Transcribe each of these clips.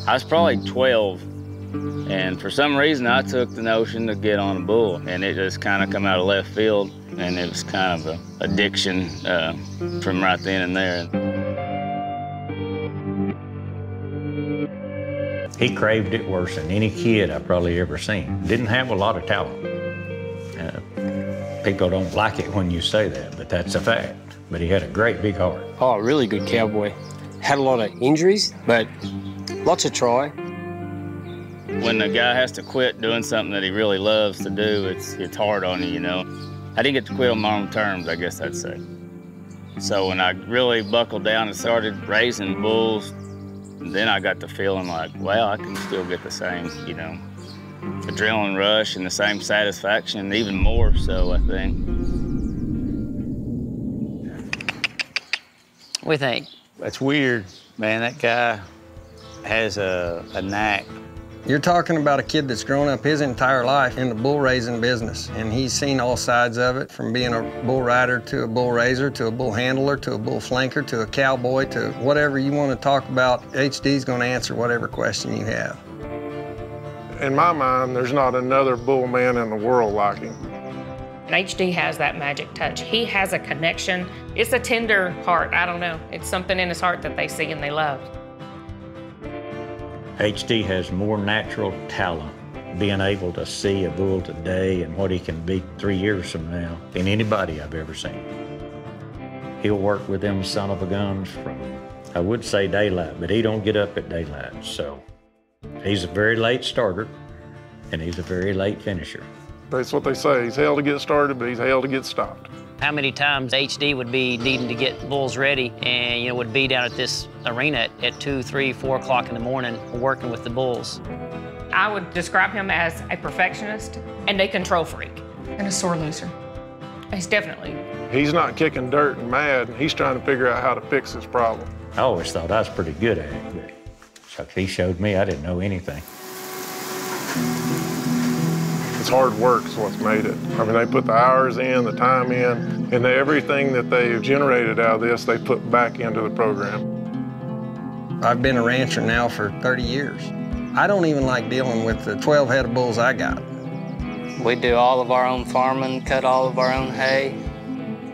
I was probably 12, and for some reason I took the notion to get on a bull, and it just kind of come out of left field, and it was kind of an addiction from right then and there. He craved it worse than any kid I've probably ever seen. Didn't have a lot of talent. People don't like it when you say that, but that's a fact. But he had a great big heart. Oh, a really good cowboy. Had a lot of injuries, but lots of try. When a guy has to quit doing something that he really loves to do, it's hard on you, you know. I didn't get to quit on my own terms, I guess I'd say. So when I really buckled down and started raising bulls, then I got the feeling like, well, I can still get the same, you know, adrenaline rush and the same satisfaction, even more so, I think. What do you think? That's weird, man. That guy has a knack. You're talking about a kid that's grown up his entire life in the bull raising business, and he's seen all sides of it, from being a bull rider to a bull raiser to a bull handler to a bull flanker to a cowboy to whatever you want to talk about. HD's going to answer whatever question you have. In my mind, there's not another bull man in the world like him. And HD has that magic touch. He has a connection. It's a tender heart. I don't know. It's something in his heart that they see and they love. HD has more natural talent, being able to see a bull today and what he can be 3 years from now than anybody I've ever seen. He'll work with them son of a guns from, I would say daylight, but he don't get up at daylight. So he's a very late starter and he's a very late finisher. That's what they say. He's hell to get started, but he's hell to get stopped. How many times HD would be needing to get bulls ready and, you know, would be down at this arena at 2, 3, 4 o'clock in the morning working with the bulls? I would describe him as a perfectionist and a control freak and a sore loser. He's definitely. He's not kicking dirt and mad. He's trying to figure out how to fix his problem. I always thought I was pretty good at it, but he showed me I didn't know anything. It's hard work is what's made it. I mean, they put the hours in, the time in, and everything that they've generated out of this, they put back into the program. I've been a rancher now for 30 years. I don't even like dealing with the 12 head of bulls I got. We do all of our own farming, cut all of our own hay.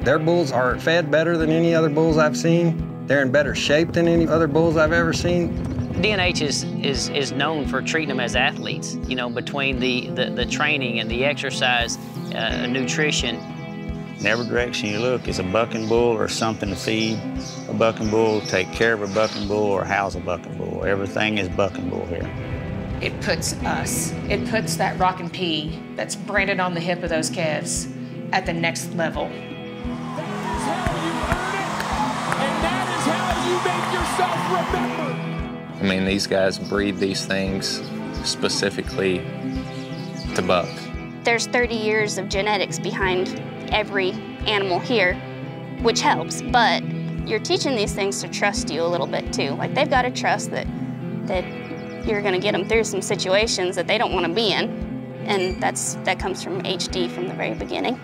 Their bulls are fed better than any other bulls I've seen. They're in better shape than any other bulls I've ever seen. DNH is known for treating them as athletes, you know, between the training and the exercise, nutrition. In every direction you look is a bucking bull or something to feed a bucking bull, take care of a bucking bull, or house a bucking bull. Everything is bucking bull here. It puts that rock and pea that's branded on the hip of those calves at the next level. That is how you earn it, and that is how you make yourself remembered. I mean, these guys breed these things specifically to buck. There's 30 years of genetics behind every animal here, which helps, but you're teaching these things to trust you a little bit too. Like, they've got to trust that you're gonna get them through some situations that they don't want to be in, and that comes from HD from the very beginning.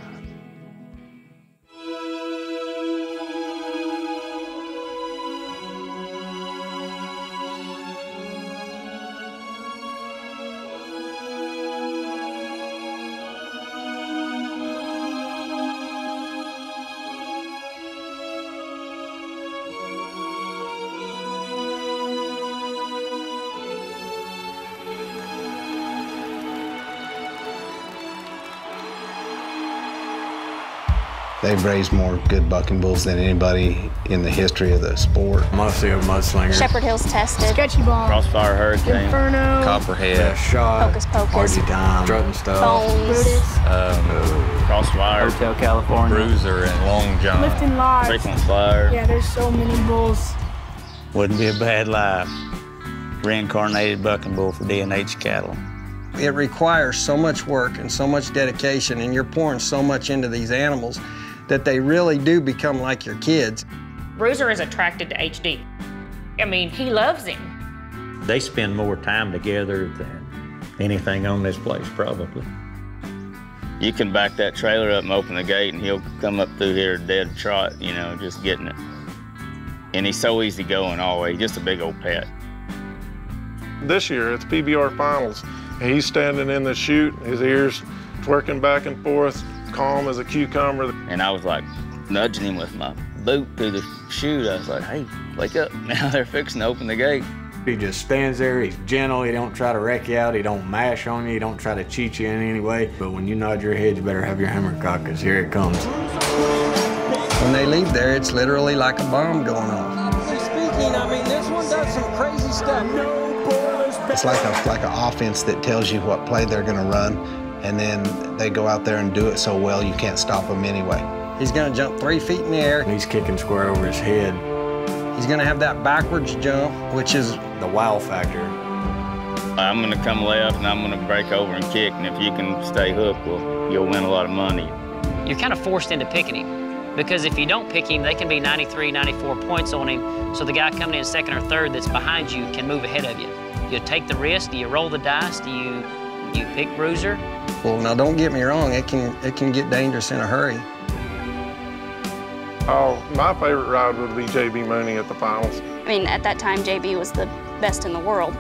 They've raised more good bucking bulls than anybody in the history of the sport. Mostly a mudslingers. Shepherd Hill's tested. Sketchy Ball. Crossfire Hurricane. Inferno. Copperhead. Shot. Hocus Pocus. Hardly Dime. Strutting Stuff. Bones. Crossfire. Hotel California. Bruiser and Long John. Lifting Live. Frequent Flyer. Yeah, there's so many bulls. Wouldn't be a bad life. Reincarnated bucking bull for DNH cattle. It requires so much work and so much dedication, and you're pouring so much into these animals that they really do become like your kids. Bruiser is attracted to HD. I mean, he loves him. They spend more time together than anything on this place, probably. You can back that trailer up and open the gate, and he'll come up through here dead trot, you know, just getting it. And he's so easygoing always, just a big old pet. This year, it's PBR finals. And he's standing in the chute, his ears twerking back and forth, calm as a cucumber. And I was like nudging him with my boot through the chute. I was like, hey, wake up. Now they're fixing to open the gate. He just stands there, he's gentle, he don't try to wreck you out, he don't mash on you, he don't try to cheat you in any way. But when you nod your head, you better have your hammer cocked, because here it comes. When they leave there, it's literally like a bomb going off. Honestly speaking, I mean, this one does some crazy stuff. It's like an offense that tells you what play they're gonna run, and then they go out there and do it so well you can't stop them anyway. He's gonna jump 3 feet in the air. He's kicking square over his head. He's gonna have that backwards jump, which is the wow factor. I'm gonna come lay up and I'm gonna break over and kick, and if you can stay hooked, well, you'll win a lot of money. You're kind of forced into picking him, because if you don't pick him, they can be 93, 94 points on him, so the guy coming in second or third that's behind you can move ahead of you. You take the risk, do you roll the dice, do you pick bruiser? Well, now don't get me wrong, it can get dangerous in a hurry. Oh, my favorite ride would be JB Mauney at the finals. I mean, at that time, JB was the best in the world.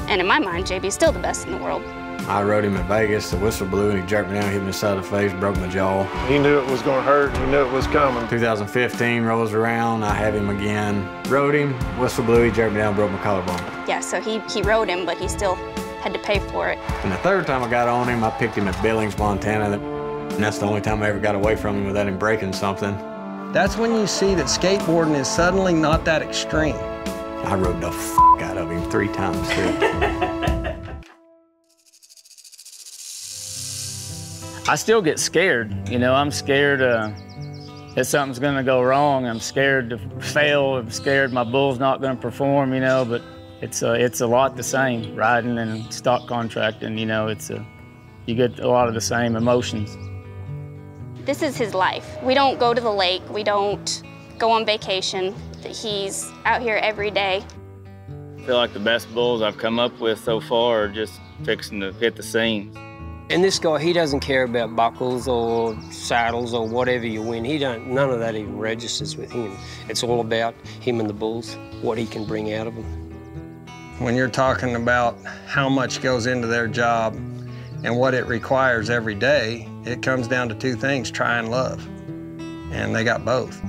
And in my mind, JB's still the best in the world. I rode him at Vegas, the whistle blew, and he jerked me down, hit me in the side of the face, broke my jaw. He knew it was gonna hurt, he knew it was coming. 2015 rolls around, I have him again. Rode him, whistle blew, he jerked me down, broke my collarbone. Yeah, so he rode him, but he still had to pay for it. And the third time I got on him, I picked him at Billings, Montana, and that's the only time I ever got away from him without him breaking something. That's when you see that skateboarding is suddenly not that extreme. I rode the f out of him 3 times too. I still get scared. You know, I'm scared that something's gonna go wrong. I'm scared to fail. I'm scared my bull's not gonna perform, you know, but it's a lot the same, riding and stock contracting, you know, you get a lot of the same emotions. This is his life. We don't go to the lake. We don't go on vacation. He's out here every day. I feel like the best bulls I've come up with so far are just fixing to hit the seams. And this guy, he doesn't care about buckles or saddles or whatever you win. None of that even registers with him. It's all about him and the bulls, what he can bring out of them. When you're talking about how much goes into their job and what it requires every day, it comes down to 2 things, try and love. And they got both.